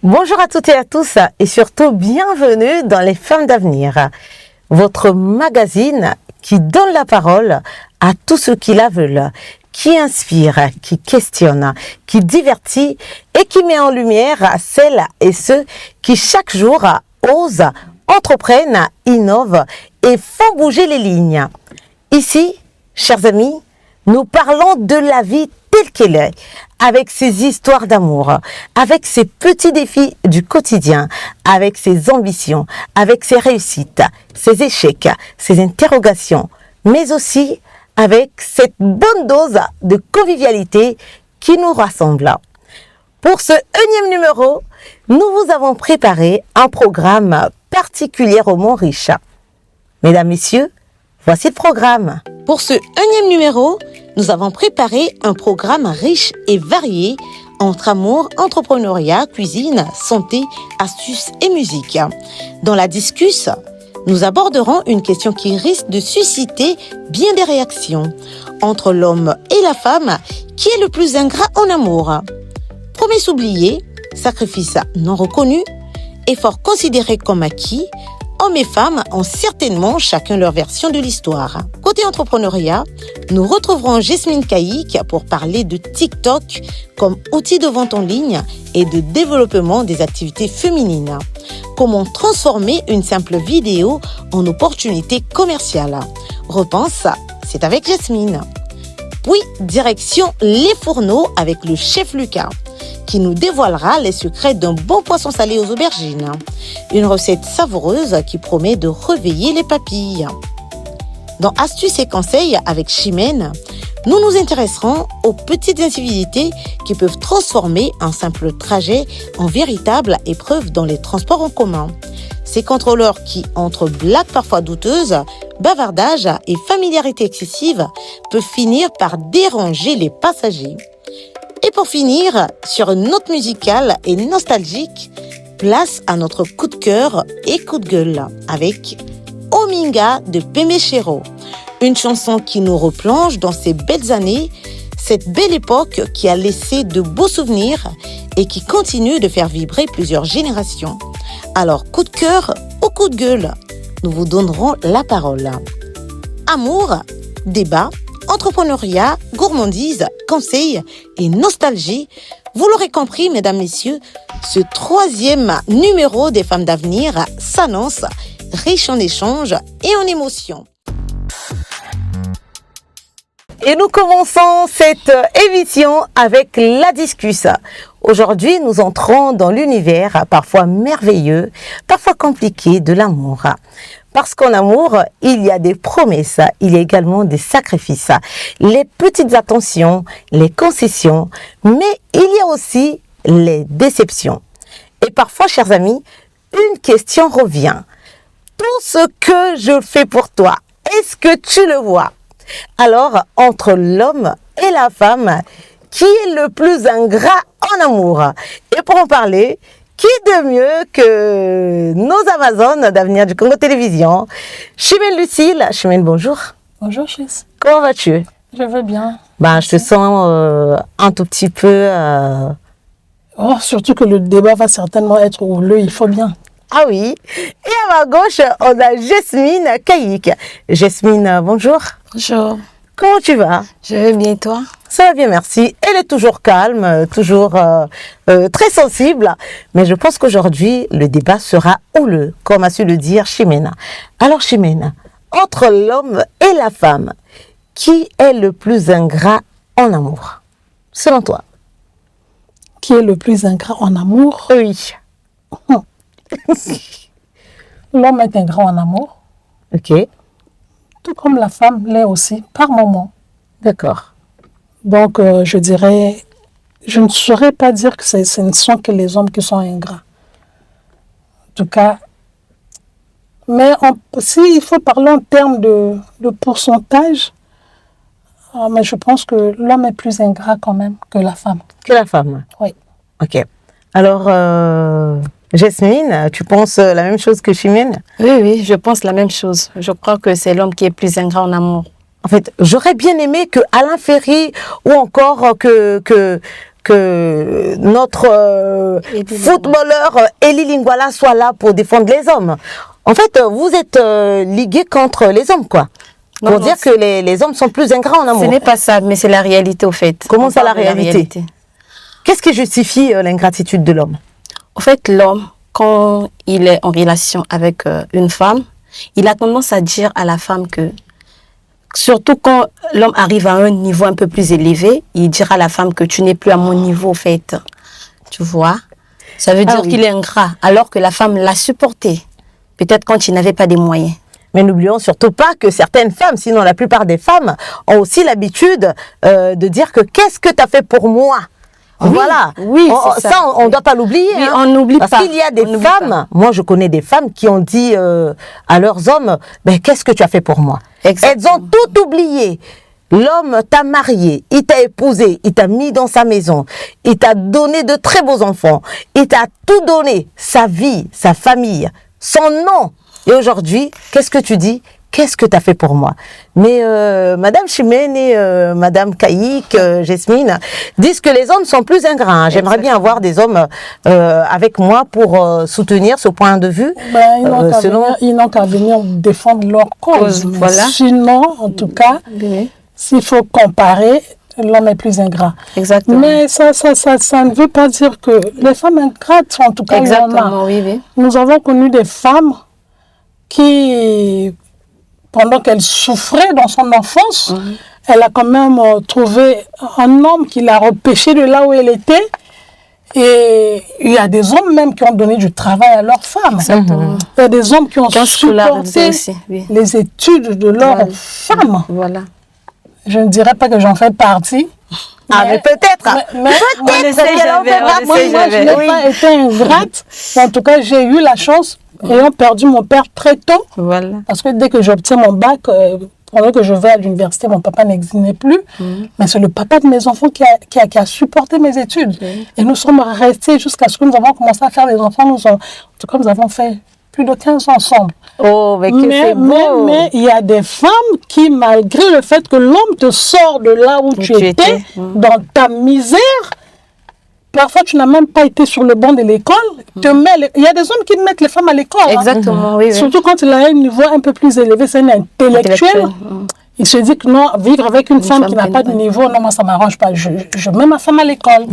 Bonjour à toutes et à tous et surtout bienvenue dans Les Femmes d'Avenir, votre magazine qui donne la parole à tous ceux qui la veulent, qui inspire, qui questionne, qui divertit et qui met en lumière celles et ceux qui chaque jour osent, entreprennent, innovent et font bouger les lignes. Ici, chers amis, nous parlons de la vie telle qu'elle est, avec ses histoires d'amour, avec ses petits défis du quotidien, avec ses ambitions, avec ses réussites, ses échecs, ses interrogations, mais aussi avec cette bonne dose de convivialité qui nous rassemble. Pour ce 1e numéro, nous vous avons préparé un programme particulièrement riche. Mesdames, Messieurs, voici le programme. Pour ce 1e numéro, nous avons préparé un programme riche et varié entre amour, entrepreneuriat, cuisine, santé, astuces et musique. Dans la discussion, nous aborderons une question qui risque de susciter bien des réactions. Entre l'homme et la femme, qui est le plus ingrat en amour? Promesse oubliée, sacrifice non reconnu, effort considéré comme acquis, hommes et femmes ont certainement chacun leur version de l'histoire. Côté entrepreneuriat, nous retrouverons Jasmine Caïque pour parler de TikTok comme outil de vente en ligne et de développement des activités féminines. Comment transformer une simple vidéo en opportunité commerciale? Repense, c'est avec Jasmine. Puis, direction Les Fourneaux avec le chef Lucas, qui nous dévoilera les secrets d'un bon poisson salé aux aubergines. Une recette savoureuse qui promet de réveiller les papilles. Dans Astuces et conseils avec Chimène, nous nous intéresserons aux petites incivilités qui peuvent transformer un simple trajet en véritable épreuve dans les transports en commun. Ces contrôleurs qui, entre blagues parfois douteuses, bavardage et familiarité excessive, peuvent finir par déranger les passagers. Et pour finir, sur une note musicale et nostalgique, place à notre coup de cœur et coup de gueule avec Ominga de Pembe Chero. Une chanson qui nous replonge dans ces belles années, cette belle époque qui a laissé de beaux souvenirs et qui continue de faire vibrer plusieurs générations. Alors, coup de cœur ou coup de gueule, nous vous donnerons la parole. Amour, débat, entrepreneuriat, gourmandise, conseils et nostalgie, vous l'aurez compris, mesdames, messieurs, ce 3e numéro des Femmes d'Avenir s'annonce riche en échanges et en émotions. Et nous commençons cette émission avec la discussion. Aujourd'hui, nous entrons dans l'univers parfois merveilleux, parfois compliqué de l'amour. Parce qu'en amour, il y a des promesses, il y a également des sacrifices, les petites attentions, les concessions, mais il y a aussi les déceptions. Et parfois, chers amis, une question revient. Tout ce que je fais pour toi, est-ce que tu le vois? Alors, entre l'homme et la femme, qui est le plus ingrat en amour? Et pour en parler, qui de mieux que nos Amazones d'Avenir du Congo Télévision? Chimène Lucille. Chimène, bonjour. Bonjour, Chis. Comment vas-tu? Je vais bien. Je te sens un tout petit peu... Oh, surtout que le débat va certainement être houleux, il faut bien. Ah oui. Et à ma gauche, on a Jasmine Caïque. Jasmine, bonjour. Bonjour. Comment tu vas? Je vais bien, toi? Ça va bien, merci. Elle est toujours calme, toujours très sensible. Mais je pense qu'aujourd'hui, le débat sera houleux, comme a su le dire Chimène. Alors Chimène, entre l'homme et la femme, qui est le plus ingrat en amour, selon toi? Qui est le plus ingrat en amour? Oui. L'homme est ingrat en amour. Ok. Tout comme la femme l'est aussi, par moment. D'accord. Donc, je dirais, je ne saurais pas dire que ce ne sont que les hommes qui sont ingrats. En tout cas, mais s'il faut parler en termes de pourcentage, mais je pense que l'homme est plus ingrat quand même que la femme. Que la femme? Oui. Ok. Alors, Jasmine, tu penses la même chose que Chimène? Oui, je pense la même chose. Je crois que c'est l'homme qui est plus ingrat en amour. En fait, j'aurais bien aimé que Alain Ferry ou encore que que notre footballeur Elie Lingwala soit là pour défendre les hommes. En fait, vous êtes ligués contre les hommes, quoi. Non, Pour non, dire que les hommes sont plus ingrats en Ce amour. n'est pas ça, mais c'est la réalité au fait. Comment On ça, la parle de réalité? Qu'est-ce qui justifie l'ingratitude de l'homme? Au fait, l'homme, quand il est en relation avec une femme, il a tendance à dire à la femme que, surtout quand l'homme arrive à un niveau un peu plus élevé, il dira à la femme que tu n'es plus à mon niveau, au fait. Tu vois? Ça veut dire oui. qu'il est ingrat, alors que la femme l'a supporté. Peut-être quand il n'avait pas des moyens. Mais n'oublions surtout pas que certaines femmes, sinon la plupart des femmes, ont aussi l'habitude de dire que qu'est-ce que tu as fait pour moi? Oui, Voilà. oui, c'est ça. On ne doit pas l'oublier. Oui, hein. on n'oublie Parce pas. qu'il y a des On n'oublie femmes, moi je connais des femmes qui ont dit à leurs hommes, ben, qu'est-ce que tu as fait pour moi? Exactement. Elles ont tout oublié. L'homme t'a marié, il t'a épousé, il t'a mis dans sa maison, il t'a donné de très beaux enfants, il t'a tout donné, sa vie, sa famille, son nom. Et aujourd'hui, qu'est-ce que tu dis? Qu'est-ce que tu as fait pour moi? Mais Madame Chimène et Madame Caïque, Jasmine, disent que les hommes sont plus ingrats. Hein. J'aimerais bien avoir des hommes avec moi pour soutenir ce point de vue. Ben, ils n'ont qu'à venir défendre leur cause. Mais Voilà. sinon, en tout cas, Oui, s'il faut comparer, l'homme est plus ingrat. exactement. Mais ça ne veut pas dire que les femmes ingrates, en tout cas, il y en a. Exactement, oui, oui. Nous avons connu des femmes qui, pendant qu'elle souffrait dans son enfance, elle a quand même trouvé un homme qui l'a repêché de là où elle était. Et il y a des hommes même qui ont donné du travail à leurs femmes. Exactement. Il y a des hommes qui ont Qui ont scolarisé supporté aussi, oui. les études de leurs Voilà. femmes. Voilà. Je ne dirais pas que j'en fais partie. Ah, mais peut-être. Mais On le sait qu'elle en jamais, fait on pas. le moi, sait je jamais. n'ai Oui. pas été ingrate. En tout cas, j'ai eu la chance, ayant perdu mon père très tôt, Voilà. parce que dès que j'obtiens mon bac, pendant que je vais à l'université, mon papa n'est plus. Mais c'est le papa de mes enfants qui a supporté mes études. Et nous sommes restés jusqu'à ce que nous avons commencé à faire des enfants. En tout cas, nous avons fait plus de 15 ans ensemble. Oh, mais que c'est beau. Mais il y a des femmes qui, malgré le fait que l'homme te sort de là où tu étais, dans ta misère, parfois tu n'as même pas été sur le banc de l'école, il y a des hommes qui mettent les femmes à l'école. hein. Exactement, oui, oui. Surtout quand il a un niveau un peu plus élevé, c'est un intellectuel. Il se dit que non, vivre avec une femme qui n'a pas de niveau, non, moi ça m'arrange pas. Je mets ma femme à l'école.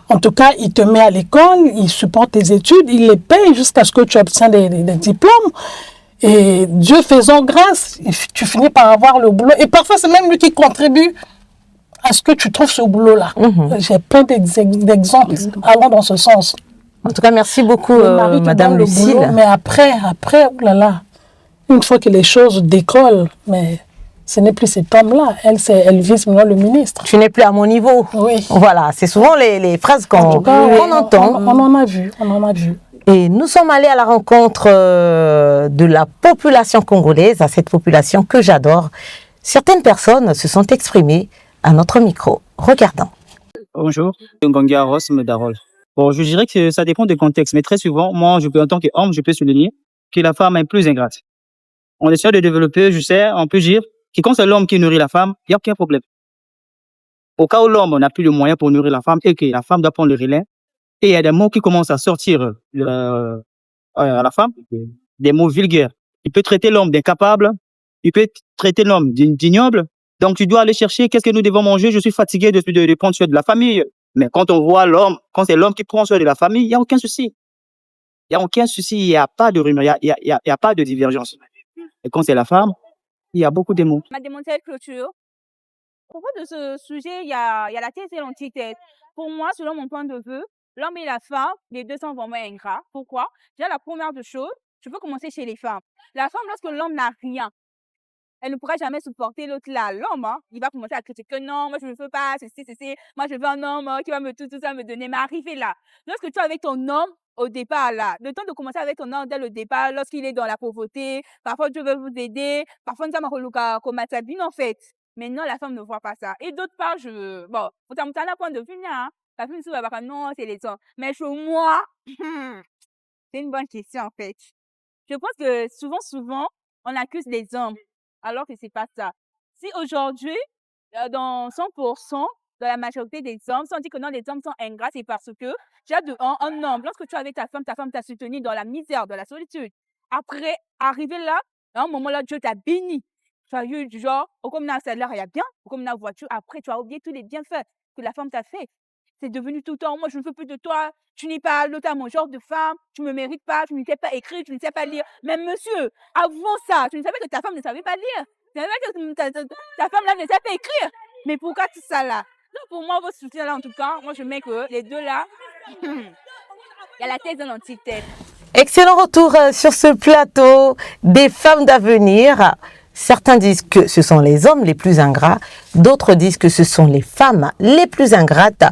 En tout cas, il te met à l'école, il supporte tes études, il les paye jusqu'à ce que tu obtiens des diplômes. Et Dieu faisant grâce, tu finis par avoir le boulot. Et parfois, c'est même lui qui contribue à ce que tu trouves ce boulot-là. J'ai plein d'exemples allant dans ce sens. En tout cas, merci beaucoup, Le mari te Madame donne le Lucille. boulot, mais après, oulala, une fois que les choses décollent, mais ce n'est plus cet homme-là. Elle vise maintenant le ministre. Tu n'es plus à mon niveau. Oui. Voilà, c'est souvent les phrases En tout cas, qu'on entend. on en a vu, on en a vu. Et nous sommes allés à la rencontre de la population congolaise, à cette population que j'adore. Certaines personnes se sont exprimées à notre micro. Regardons. Bonjour, Ngongia Ross Medarol. Bon, je dirais que ça dépend du contexte, mais très souvent, moi, en tant qu'homme, je peux souligner que la femme est plus ingrate. On essaie de développer, je sais, on peut dire que quand c'est l'homme qui nourrit la femme, il n'y a aucun problème. Au cas où l'homme n'a plus le moyen pour nourrir la femme et que la femme doit prendre le relais, et il y a des mots qui commencent à sortir à la femme, des mots vulgaires. Il peut traiter l'homme d'incapable, il peut traiter l'homme d'ignoble. Donc, tu dois aller chercher qu'est-ce que nous devons manger. Je suis fatigué de prendre soin de la famille. Mais quand on voit l'homme, quand c'est l'homme qui prend soin de la famille, il n'y a aucun souci. Il n'y a aucun souci, il n'y a pas de rumeur, il y a pas de divergence. Et quand c'est la femme, il y a beaucoup de mots. Ma démontée clôture. Au propos de ce sujet, il y a la thèse et l'antithèse. Pour moi, selon mon point de vue, l'homme et la femme, les deux sont vraiment ingrats. Pourquoi? Déjà, la première des choses, je peux commencer chez les femmes. La femme, lorsque l'homme n'a rien, elle ne pourra jamais supporter l'autre là. L'homme, hein, il va commencer à critiquer. Non, moi je ne veux pas, ceci. Moi je veux un homme qui va me tout ça, me donner. Mais arrivé là, lorsque tu es avec ton homme, au départ là, le temps de commencer avec ton homme dès le départ, lorsqu'il est dans la pauvreté, parfois Dieu veut vous aider, parfois nous avons comme en fait. Mais non, la femme ne voit pas ça. Et d'autre part, bon, vous avez un point de vue là, hein. La femme se va non, c'est les hommes. Mais chez moi, c'est une bonne question en fait. Je pense que souvent, on accuse les hommes, alors que c'est pas ça. Si aujourd'hui, dans 100%, dans la majorité des hommes, si on dit que non, les hommes sont ingrats, c'est parce que, déjà de un homme, lorsque tu es avec ta femme t'a soutenu dans la misère, dans la solitude. Après, arrivé là, à un moment là, Dieu t'a béni. Tu as eu du genre, comme un salaire, il y a bien, comme une voiture. Après, tu as oublié tous les bienfaits que la femme t'a fait. C'est devenu tout le temps, moi, je ne veux plus de toi. Tu n'es pas l'autre, mon genre de femme. Tu ne me mérites pas. Tu ne sais pas écrire. Tu ne sais pas lire. Mais monsieur, avant ça, tu ne savais que ta femme ne savait pas lire. Tu ne savais que ta femme là ne savait pas écrire. Mais pourquoi tout ça là? Donc, pour moi, votre soutien là, en tout cas, moi, je mets que les deux là, il y a la thèse de l'antithèse. Excellent retour sur ce plateau des femmes d'avenir. Certains disent que ce sont les hommes les plus ingrats, d'autres disent que ce sont les femmes les plus ingrates.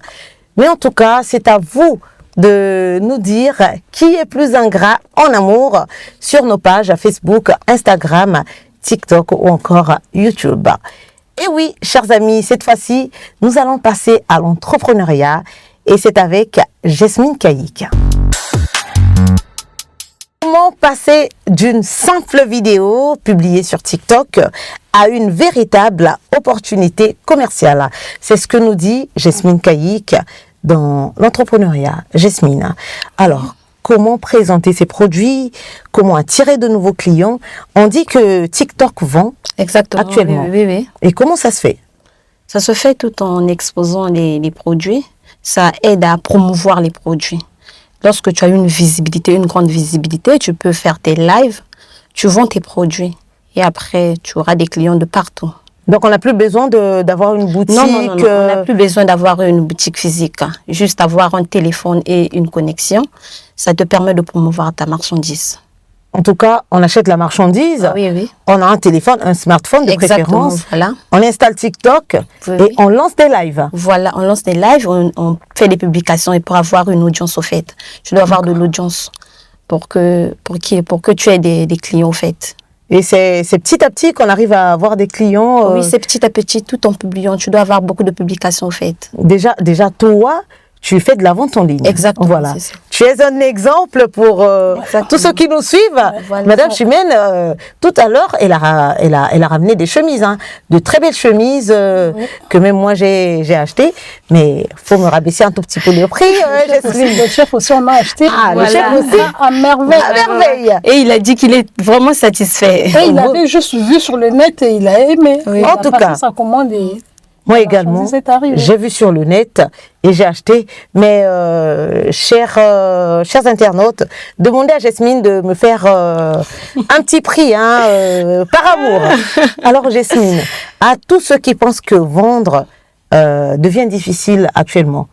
Mais en tout cas, c'est à vous de nous dire qui est plus ingrat en amour sur nos pages Facebook, Instagram, TikTok ou encore YouTube. Et oui, chers amis, cette fois-ci, nous allons passer à l'entrepreneuriat et c'est avec Jasmine Caïque. Comment passer d'une simple vidéo publiée sur TikTok à une véritable opportunité commerciale? C'est ce que nous dit Jasmine Caïque dans l'entrepreneuriat. Jasmine, alors, comment présenter ses produits? Comment attirer de nouveaux clients? On dit que TikTok vend actuellement. Oui. Et comment ça se fait? Ça se fait tout en exposant les produits. Ça aide à promouvoir les produits. Lorsque tu as une visibilité, une grande visibilité, tu peux faire tes lives, tu vends tes produits et après, tu auras des clients de partout. Donc, on n'a plus besoin d'avoir une boutique. Non, on n'a plus besoin d'avoir une boutique physique. Juste avoir un téléphone et une connexion, ça te permet de promouvoir ta marchandise. En tout cas, on achète la marchandise, oui. On a un téléphone, un smartphone de préférence, voilà. On installe TikTok et on lance des lives. Voilà, on lance des lives, on fait des publications et pour avoir une audience au fait. Tu dois avoir de l'audience pour que tu aies des clients au fait. Et c'est petit à petit qu'on arrive à avoir des clients. Oui, c'est petit à petit, tout en publiant. Tu dois avoir beaucoup de publications au fait. Déjà toi, tu fais de la vente en ligne. Exactement. Voilà. Tu es un exemple pour tous ceux qui nous suivent. Voilà. Madame Chimène, tout à l'heure, elle a ramené des chemises, de très belles chemises que même moi j'ai achetées. Mais faut me rabaisser un tout petit peu le prix. Le chef aussi, on a acheté. Le chef aussi. À merveille. À merveille. Et il a dit qu'il est vraiment satisfait. Et il avait juste vu sur le net et il a aimé. Oui. Il En a tout passé cas. sa commande et Moi également, j'ai vu sur le net et j'ai acheté. Mais chers internautes, demandez à Jasmine de me faire un petit prix par amour. Alors Jasmine, à tous ceux qui pensent que vendre devient difficile actuellement,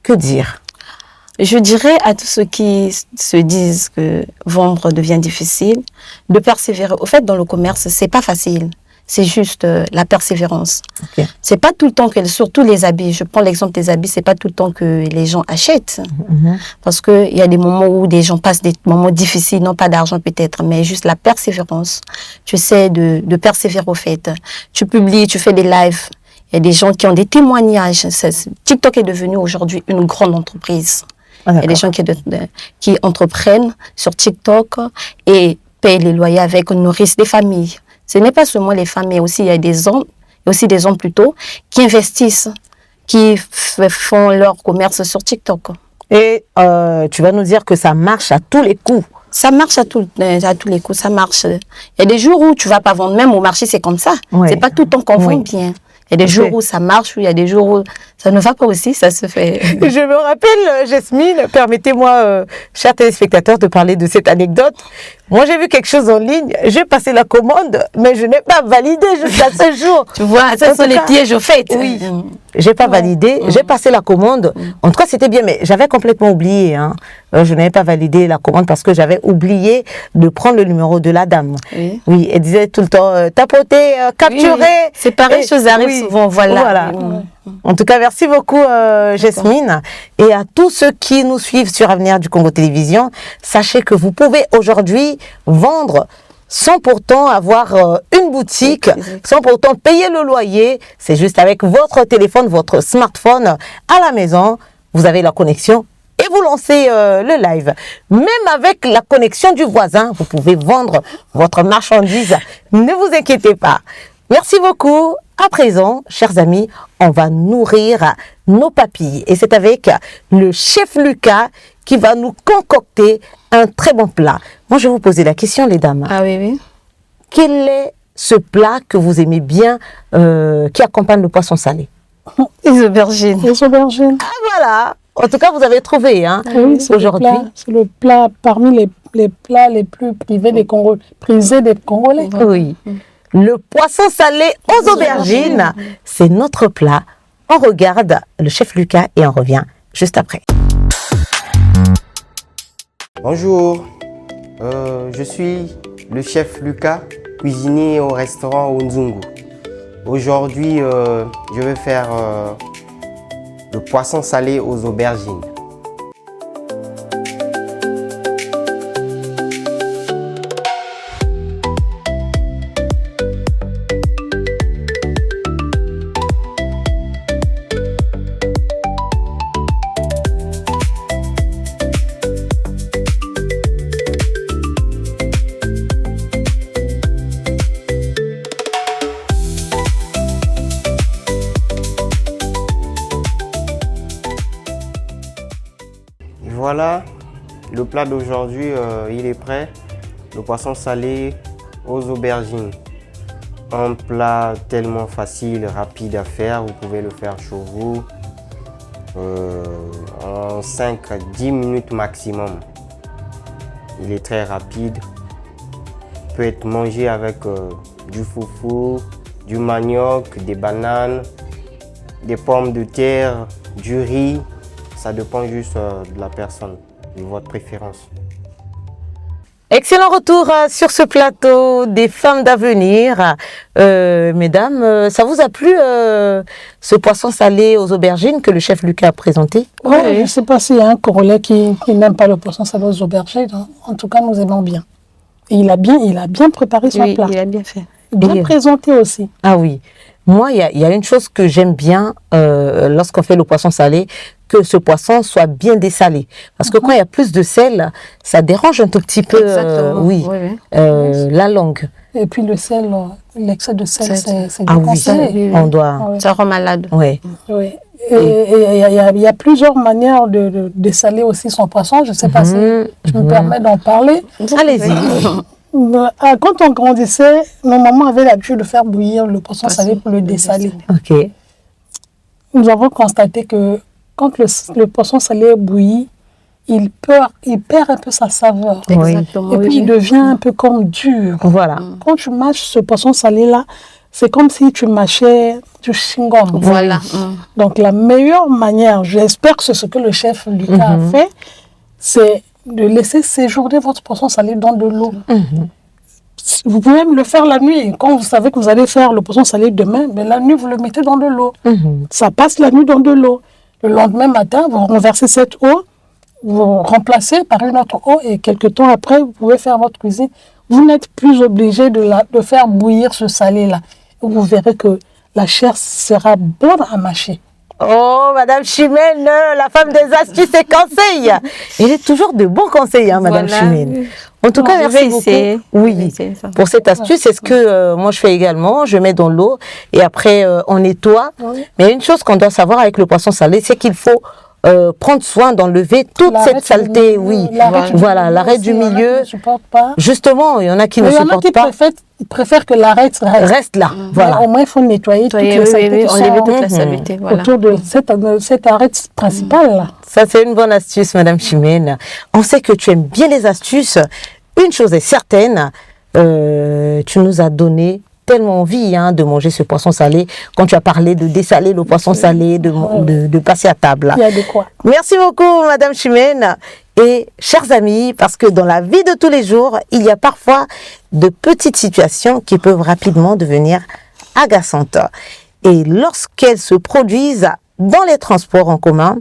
que dire? Je dirais à tous ceux qui se disent que vendre devient difficile, de persévérer. Au fait, dans le commerce, c'est pas facile. C'est juste la persévérance. Okay. C'est pas tout le temps que, surtout les habits, je prends l'exemple des habits, c'est pas tout le temps que les gens achètent. Parce que il y a des moments où des gens passent des moments difficiles, non pas d'argent peut-être, mais juste la persévérance. Tu sais de persévérer au fait. Tu publies, tu fais des lives. Il y a des gens qui ont des témoignages. TikTok est devenu aujourd'hui une grande entreprise. Il y a des gens qui entreprennent sur TikTok et payent les loyers avec, nourrissent des familles. Ce n'est pas seulement les femmes, mais aussi il y a des hommes plutôt, qui investissent, qui font leur commerce sur TikTok. Et tu vas nous dire que ça marche à tous les coups. Ça marche à tous les coups, ça marche. Il y a des jours où tu vas pas vendre, même au marché c'est comme ça. Ouais. C'est pas tout le temps qu'on vend bien. Il y a des jours où ça marche, il y a des jours où ça ne va pas aussi, ça se fait. Je me rappelle, Jasmine, permettez-moi, chers téléspectateurs, de parler de cette anecdote. Moi, j'ai vu quelque chose en ligne, j'ai passé la commande, mais je n'ai pas validé jusqu'à ce jour. Tu vois, ça sont les pièges au fait. Oui, j'ai pas validé, j'ai passé la commande. En tout cas, c'était bien, mais j'avais complètement oublié. Je n'avais pas validé la commande parce que j'avais oublié de prendre le numéro de la dame. Oui, elle disait tout le temps, tapoter, capturer. Oui. C'est pareil, choses arrivent souvent, voilà. En tout cas, merci beaucoup Jasmine. Et à tous ceux qui nous suivent sur Avenir du Congo Télévision, sachez que vous pouvez aujourd'hui vendre sans pourtant avoir une boutique, sans pourtant payer le loyer. C'est juste avec votre téléphone, votre smartphone à la maison, vous avez la connexion et vous lancez le live. Même avec la connexion du voisin, vous pouvez vendre votre marchandise. Ne vous inquiétez pas. Merci beaucoup À présent, chers amis, on va nourrir nos papilles. Et c'est avec le chef Lucas qui va nous concocter un très bon plat. Moi, je vais vous poser la question, les dames. Ah oui, oui. Quel est ce plat que vous aimez bien qui accompagne le poisson salé? Les aubergines. Les aubergines. Ah, voilà. En tout cas, vous avez trouvé, hein, Oui, aujourd'hui. c'est le plat parmi les plats les plus prisés des Congolais. Oui. Le poisson salé aux aubergines, c'est notre plat. On regarde le chef Lucas et on revient juste après. Bonjour, je suis le chef Lucas, cuisinier au restaurant Onzungu. Aujourd'hui, je vais faire le poisson salé aux aubergines. Voilà, le plat d'aujourd'hui, il est prêt. Le poisson salé aux aubergines. Un plat tellement facile, rapide à faire. Vous pouvez le faire chez vous en 5 à 10 minutes maximum. Il est très rapide. Il peut être mangé avec du foufou, du manioc, des bananes, des pommes de terre, du riz. Ça dépend juste de la personne, de votre préférence. Excellent retour sur ce plateau des femmes d'avenir. Mesdames, ça vous a plu ce poisson salé aux aubergines que le chef Lucas a présenté? Oui, je ne sais pas s'il y a un Congolais qui n'aime pas le poisson salé aux aubergines. Hein. En tout cas, nous aimons bien. Et il a bien préparé son plat. Il a bien fait. Bien présenté aussi. Ah oui. Moi, il y a une chose que j'aime bien lorsqu'on fait le poisson salé, que ce poisson soit bien dessalé. Parce que quand il y a plus de sel, ça dérange un tout petit peu la langue. Et puis le sel, l'excès de sel, c'est ah déconseillé. Oui, on doit... Ah oui. Ça rend malade. Oui. Oui. Et il y a plusieurs manières de dessaler aussi son poisson. Je ne sais pas si je me permets d'en parler. Allez-y. Quand on grandissait, nos mamans avaient l'habitude de faire bouillir le poisson salé pour le dessaler. Ok. Nous avons constaté que quand le poisson salé bouillit, il perd un peu sa saveur. Oui. Exactement. Et puis il devient un peu comme dur. Voilà. Quand tu mâches ce poisson salé-là, c'est comme si tu mâchais du chewing-gum. Voilà. Donc la meilleure manière, j'espère que c'est ce que le chef Lucas a fait, c'est de laisser séjourner votre poisson salé dans de l'eau. Vous pouvez même le faire la nuit. Quand vous savez que vous allez faire le poisson salé demain, mais la nuit, vous le mettez dans de l'eau. Ça passe la nuit dans de l'eau. Le lendemain matin, vous renversez cette eau, vous remplacez par une autre eau et quelques temps après, vous pouvez faire votre cuisine. Vous n'êtes plus obligé de faire bouillir ce salé-là. Vous verrez que la chair sera bonne à mâcher. Oh, Madame Chimène, la femme des astuces et conseils. Elle est toujours de bons conseils, hein, Madame Chimène. En tout cas, merci beaucoup. Oui, pour cette astuce, c'est ce que moi je fais également. Je mets dans l'eau et après on nettoie. Mais une chose qu'on doit savoir avec le poisson salé, c'est qu'il faut prendre soin d'enlever toute cette saleté. Voilà, l'arrêt du milieu. Justement, il y en a qui ne supportent pas. Ils préfèrent que l'arête reste là. Voilà. Au moins, il faut nettoyer toute la saleté enlever toute la saleté, autour de cette arête principale là. Ça, c'est une bonne astuce, Madame Chimène. On sait que tu aimes bien les astuces. Une chose est certaine, tu nous as donné tellement envie de manger ce poisson salé. Quand tu as parlé de dessaler le poisson salé, de passer à table. Il y a de quoi. Merci beaucoup, Madame Chimène. Et chers amis, parce que dans la vie de tous les jours, il y a parfois de petites situations qui peuvent rapidement devenir agaçantes. Et lorsqu'elles se produisent dans les transports en commun,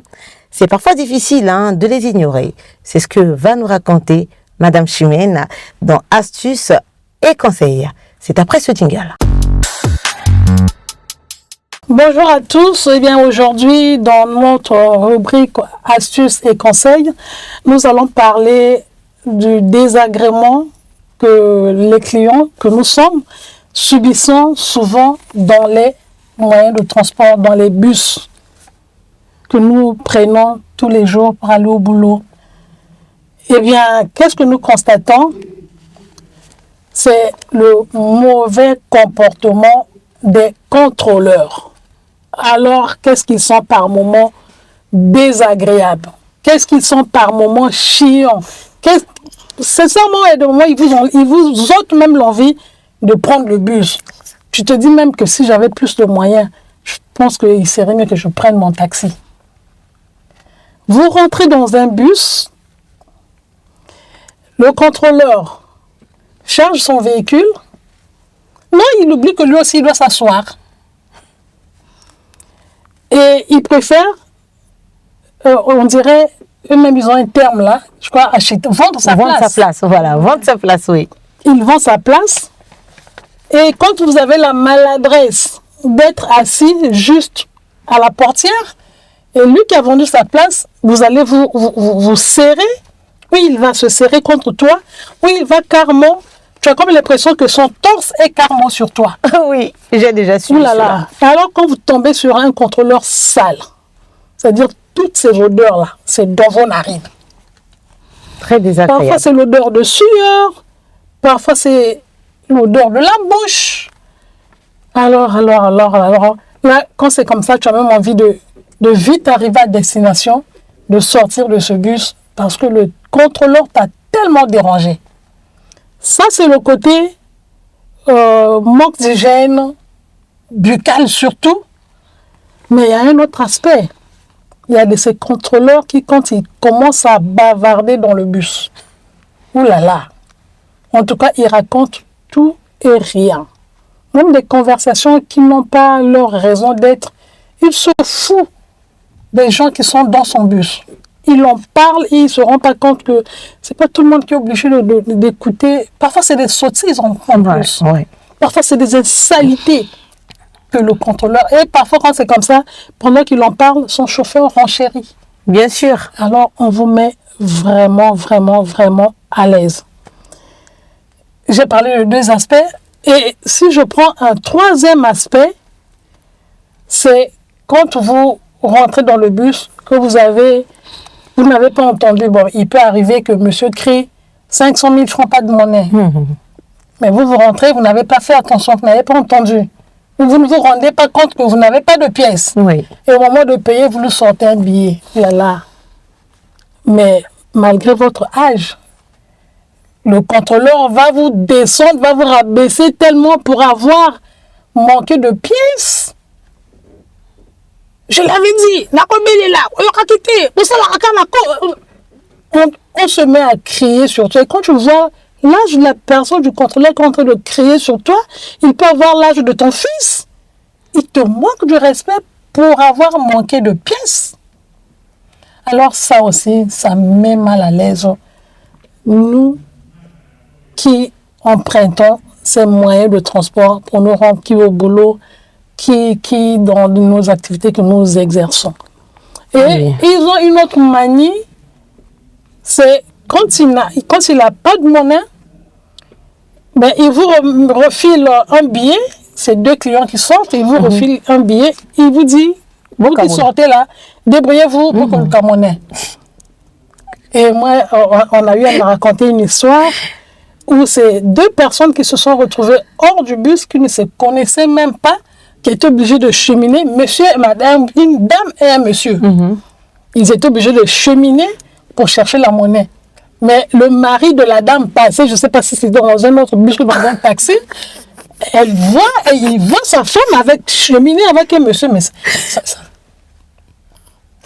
c'est parfois difficile de les ignorer. C'est ce que va nous raconter Madame Chimène dans Astuces et Conseils. C'est après ce jingle. Bonjour à tous. Eh bien, aujourd'hui, dans notre rubrique Astuces et Conseils, nous allons parler du désagrément que les clients que nous sommes subissons souvent dans les moyens de transport, dans les bus que nous prenons tous les jours pour aller au boulot, eh bien, qu'est-ce que nous constatons? C'est le mauvais comportement des contrôleurs. Alors, qu'est-ce qu'ils sont par moments désagréables? Qu'est-ce qu'ils sont par moments chiants? Sincèrement, à des moments, ils vous ôtent même l'envie de prendre le bus. Tu te dis même que si j'avais plus de moyens, je pense qu'il serait mieux que je prenne mon taxi. Vous rentrez dans un bus, le contrôleur charge son véhicule. Non, il oublie que lui aussi il doit s'asseoir. Et il préfère, on dirait, eux-mêmes ils ont un terme là, je crois, vendre sa place. Vendre sa place, voilà, vendre sa place, oui. Il vend sa place. Et quand vous avez la maladresse d'être assis juste à la portière, et lui qui a vendu sa place, vous allez vous serrer, ou il va se serrer contre toi, ou il va carrément, tu as comme l'impression que son torse est carrément sur toi. Oui, j'ai déjà su. Ouh là là. Alors quand vous tombez sur un contrôleur sale, c'est-à-dire toutes ces odeurs-là, c'est dans vos narines. Très désagréable. Parfois c'est l'odeur de sueur, parfois c'est l'odeur de la bouche. Alors, là, quand c'est comme ça, tu as même envie de vite arriver à destination, de sortir de ce bus, parce que le contrôleur t'a tellement dérangé. Ça, c'est le côté manque d'hygiène, buccal surtout. Mais il y a un autre aspect. Il y a de ces contrôleurs qui, quand ils commencent à bavarder dans le bus, ouh là là, en tout cas, ils racontent tout et rien. Même des conversations qui n'ont pas leur raison d'être. Ils se foutent des gens qui sont dans son bus. Ils en parlent et ils ne se rendent pas compte que ce n'est pas tout le monde qui est obligé d'écouter. Parfois, c'est des sottises en plus. Ouais. Parfois, c'est des insanités que le contrôleur... Et parfois, quand c'est comme ça, pendant qu'il en parle, son chauffeur renchérit. Bien sûr. Alors, on vous met vraiment, vraiment, vraiment à l'aise. J'ai parlé de deux aspects. Et si je prends un troisième aspect, c'est quand vous rentrez dans le bus, que vous n'avez pas entendu. Bon, il peut arriver que monsieur crie 500 000 francs, pas de monnaie. Mais vous rentrez, vous n'avez pas fait attention, vous n'avez pas entendu. Ou vous ne vous rendez pas compte que vous n'avez pas de pièces. Oui. Et au moment de payer, vous lui sortez un billet. Là, là. Mais malgré votre âge, le contrôleur va vous descendre, va vous rabaisser tellement pour avoir manqué de pièces. Je l'avais dit, on se met à crier sur toi. Et quand tu vois l'âge de la personne du contrôleur qui est en train de crier sur toi, il peut avoir l'âge de ton fils. Il te manque de respect pour avoir manqué de pièces. Alors ça aussi, ça met mal à l'aise. Nous qui empruntons ces moyens de transport pour nous rendre au boulot, qui dans nos activités que nous exerçons. Et oui, ils ont une autre manie, c'est quand il n'a pas de monnaie, ben, il vous refile un billet, c'est deux clients qui sortent, il vous refile un billet, il vous dit, vous qui sortez là, débrouillez-vous pour que le monnaie. Et moi, on a eu à me raconter une histoire où c'est deux personnes qui se sont retrouvées hors du bus, qui ne se connaissaient même pas, qui étaient obligés de cheminer, monsieur et madame, une dame et un monsieur. Ils étaient obligés de cheminer pour chercher la monnaie. Mais le mari de la dame passait, je ne sais pas si c'est dans un autre bus ou dans un taxi, il voit sa femme cheminer avec un monsieur. Mais ça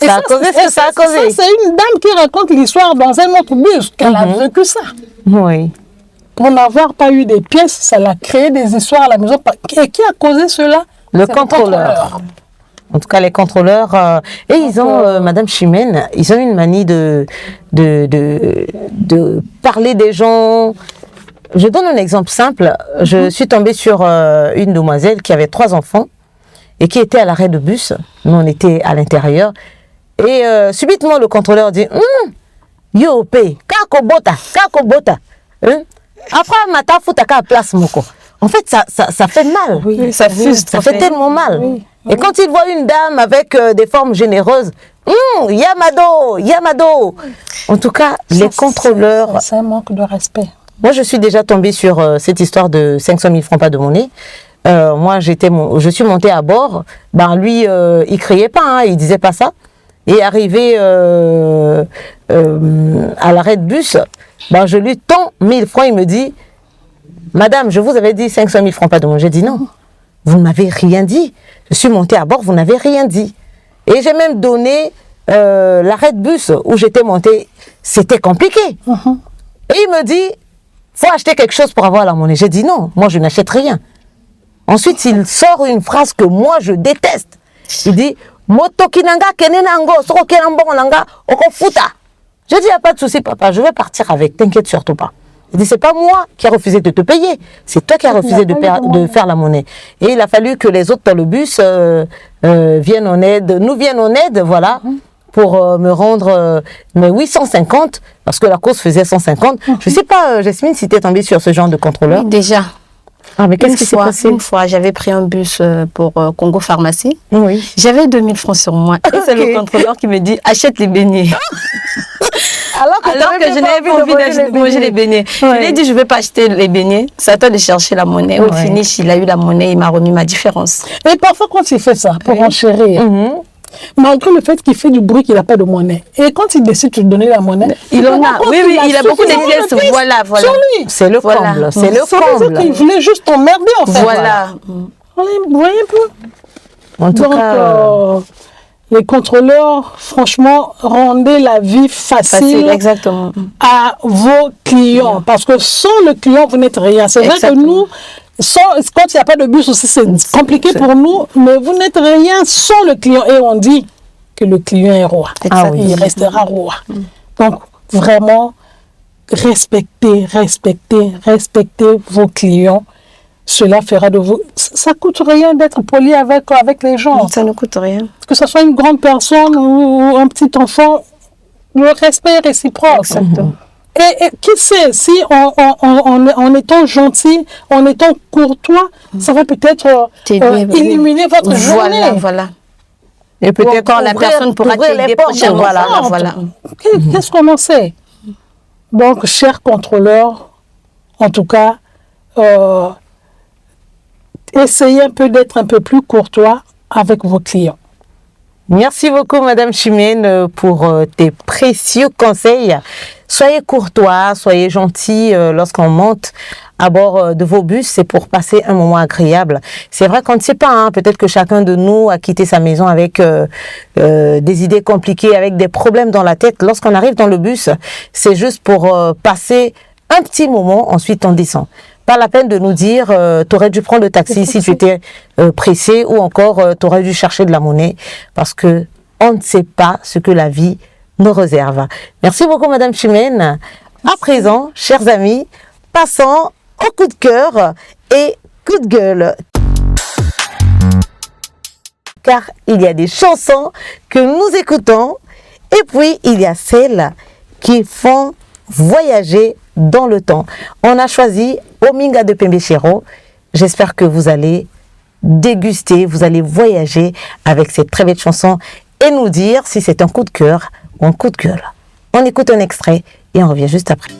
a causé ce que ça a causé. C'est une dame qui raconte l'histoire dans un autre bus, qu'elle a vécu ça. Oui. Pour n'avoir pas eu des pièces, ça l'a créé des histoires à la maison. Et qui a causé cela? Le contrôleur. En tout cas, les contrôleurs. Et ils ont, Madame Chimène, ils ont une manie de parler des gens. Je donne un exemple simple. Je suis tombée sur une demoiselle qui avait 3 enfants et qui était à l'arrêt de bus. Nous, on était à l'intérieur. Et subitement, le contrôleur dit Yo, pe, kako bota. Après, mata futaka place moko. En fait, ça fait mal. Oui, ça frustre. Ça fait tellement mal. Oui. Et quand il voit une dame avec des formes généreuses, Yamado, Yamado. En tout cas, les contrôleurs. C'est un manque de respect. Moi, je suis déjà tombée sur cette histoire de 500 000 francs pas de monnaie. Moi, je suis montée à bord. Ben lui, il criait pas, hein, il disait pas ça. Et arrivé à l'arrêt de bus, ben je lui tends 1000 francs. Il me dit, Madame, je vous avais dit 500 000 francs pas de monnaie. J'ai dit non, vous ne m'avez rien dit. Je suis montée à bord, vous n'avez rien dit. Et j'ai même donné l'arrêt de bus où j'étais montée. C'était compliqué. Et il me dit, faut acheter quelque chose pour avoir la monnaie. J'ai dit non, moi je n'achète rien. Ensuite, il sort une phrase que moi je déteste. Il dit, Motokinanga kenenango, sorokenambonanga, okofuta. J'ai dit, il n'y a pas de souci, papa, je vais partir avec, t'inquiète surtout pas. Il dit, c'est pas moi qui a refusé de te payer, c'est toi qui as refusé de faire la monnaie. Et il a fallu que les autres dans le bus viennent en aide, voilà, pour me rendre mes 850, parce que la course faisait 150. Je sais pas, Jasmine, si tu es tombée sur ce genre de contrôleur. Oui, déjà. Ah, mais qu'est-ce qui s'est passé? Une fois, j'avais pris un bus pour Congo Pharmacie. Oui. J'avais 2000 francs sur moi. Et c'est le contrôleur qui me dit, achète les beignets. Alors que je n'avais pas envie de manger les beignets. Je lui ai dit, je ne vais pas acheter les beignets. C'est à toi de chercher la monnaie. Au finish, il a eu la monnaie, il m'a remis ma différence. Et parfois, quand il fait ça, pour enchérir, malgré le fait qu'il fait du bruit qu'il n'a pas de monnaie, et quand il décide de te donner la monnaie, il en a. Oui, il a beaucoup de pièces. Voilà. Sur lui. C'est le comble. C'est le Ça veut comble. dire qu'il voulait juste t'emmerder, en fait. Voilà. Vous voyez un peu? En tout Donc, cas, les contrôleurs, franchement, rendez la vie facile exactement. à vos clients. Parce que sans le client, vous n'êtes rien. C'est vrai que nous, quand il n'y a pas de bus aussi, c'est compliqué pour nous, mais vous n'êtes rien sans le client. Et on dit que le client est roi. Il restera roi. Donc, vraiment, respectez vos clients. Cela fera de vous... Ça ne coûte rien d'être poli avec les gens. Ça ne coûte rien. Que ce soit une grande personne ou un petit enfant, le respect est réciproque. Exactement. Et qui sait, si en étant gentil, en étant courtois, ça va peut-être illuminer votre journée. Voilà. et peut-être quand la personne pourra t'aider prochainement. Voilà. Qu'est-ce qu'on en sait? Donc, chers contrôleurs, en tout cas, essayez un peu d'être un peu plus courtois avec vos clients. Merci beaucoup, Madame Chimène, pour tes précieux conseils. Soyez courtois, soyez gentils lorsqu'on monte à bord de vos bus, c'est pour passer un moment agréable. C'est vrai qu'on ne sait pas, hein, peut-être que chacun de nous a quitté sa maison avec des idées compliquées, avec des problèmes dans la tête. Lorsqu'on arrive dans le bus, c'est juste pour passer un petit moment, ensuite on descend. Pas la peine de nous dire t'aurais dû prendre le taxi si tu étais pressé, ou encore t'aurais dû chercher de la monnaie, parce que on ne sait pas ce que la vie nous réserve. Merci beaucoup, Madame Chimène. À présent, chers amis, passons au coup de cœur et coup de gueule. Car il y a des chansons que nous écoutons, et puis il y a celles qui font voyager dans le temps. On a choisi Ominga de Pembechero. J'espère que vous allez déguster, vous allez voyager avec cette très belle chanson et nous dire si c'est un coup de cœur ou un coup de gueule. On écoute un extrait et on revient juste après.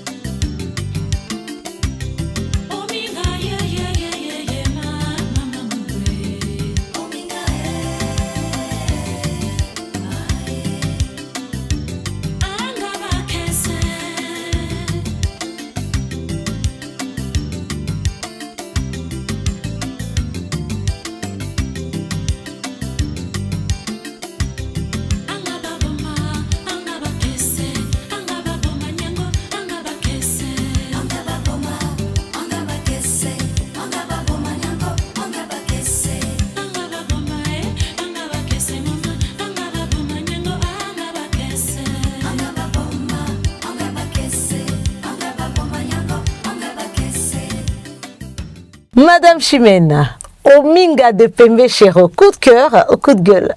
Madame Chimène, Ominga de Pembechero, coup de cœur ou coup de gueule?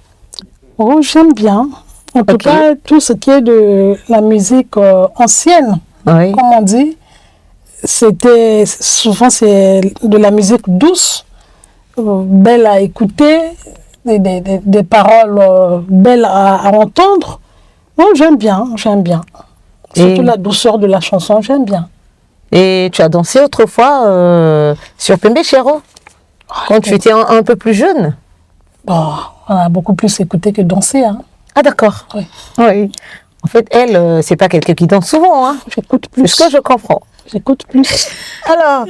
Oh, j'aime bien. En tout cas, tout ce qui est de la musique ancienne, comme on dit, souvent c'est de la musique douce, belle à écouter, des paroles belles à entendre. Moi, j'aime bien. Surtout la douceur de la chanson, j'aime bien. Et tu as dansé autrefois sur Pembe Chero, quand tu étais un peu plus jeune? Bon, on a beaucoup plus écouté que dansé. Hein. Ah d'accord. Oui. Oui. En fait, elle, c'est pas quelqu'un qui danse souvent. Hein. J'écoute plus. Ce que je comprends. J'écoute plus. Alors,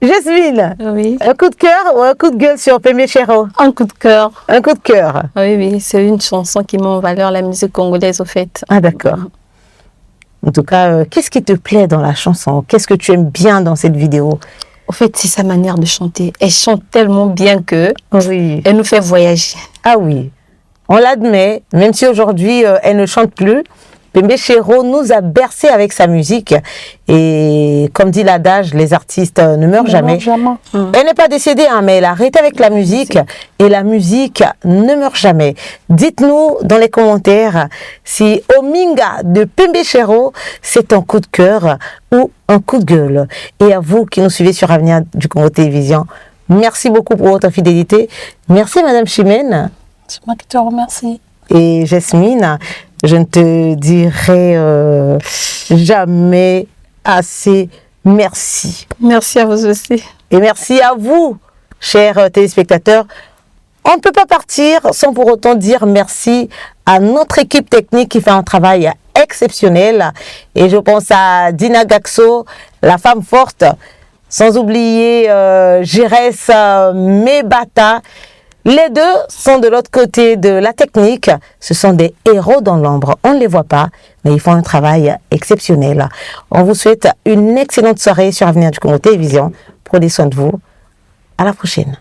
Jasmine, Oui. un coup de cœur ou un coup de gueule sur Pembe Chero? Un coup de cœur. Un coup de cœur. Oui, oui, c'est une chanson qui met en valeur la musique congolaise, au fait. Ah d'accord. En tout cas, qu'est-ce qui te plaît dans la chanson? Qu'est-ce que tu aimes bien dans cette vidéo? Au fait, c'est sa manière de chanter. Elle chante tellement bien que Oui. elle nous fait voyager. Ah oui, on l'admet, même si aujourd'hui elle ne chante plus. Pembe Chero nous a bercé avec sa musique. Et comme dit l'adage, les artistes ne meurent jamais. Elle n'est pas décédée, hein, mais elle a arrêté avec la musique. Et la musique ne meurt jamais. Dites-nous dans les commentaires si Ominga de Pembe Chero, c'est un coup de cœur ou un coup de gueule. Et à vous qui nous suivez sur Avenir du Congo Télévision, merci beaucoup pour votre fidélité. Merci Madame Chimène. C'est moi qui te remercie. Et Jasmine, je ne te dirai jamais assez merci. Merci à vous aussi. Et merci à vous, chers téléspectateurs. On ne peut pas partir sans pour autant dire merci à notre équipe technique qui fait un travail exceptionnel. Et je pense à Dina Gaxo, la femme forte, sans oublier Jérès Mebata. Les deux sont de l'autre côté de la technique. Ce sont des héros dans l'ombre. On ne les voit pas, mais ils font un travail exceptionnel. On vous souhaite une excellente soirée sur Avenir du Congo Télévision. Prenez soin de vous. À la prochaine.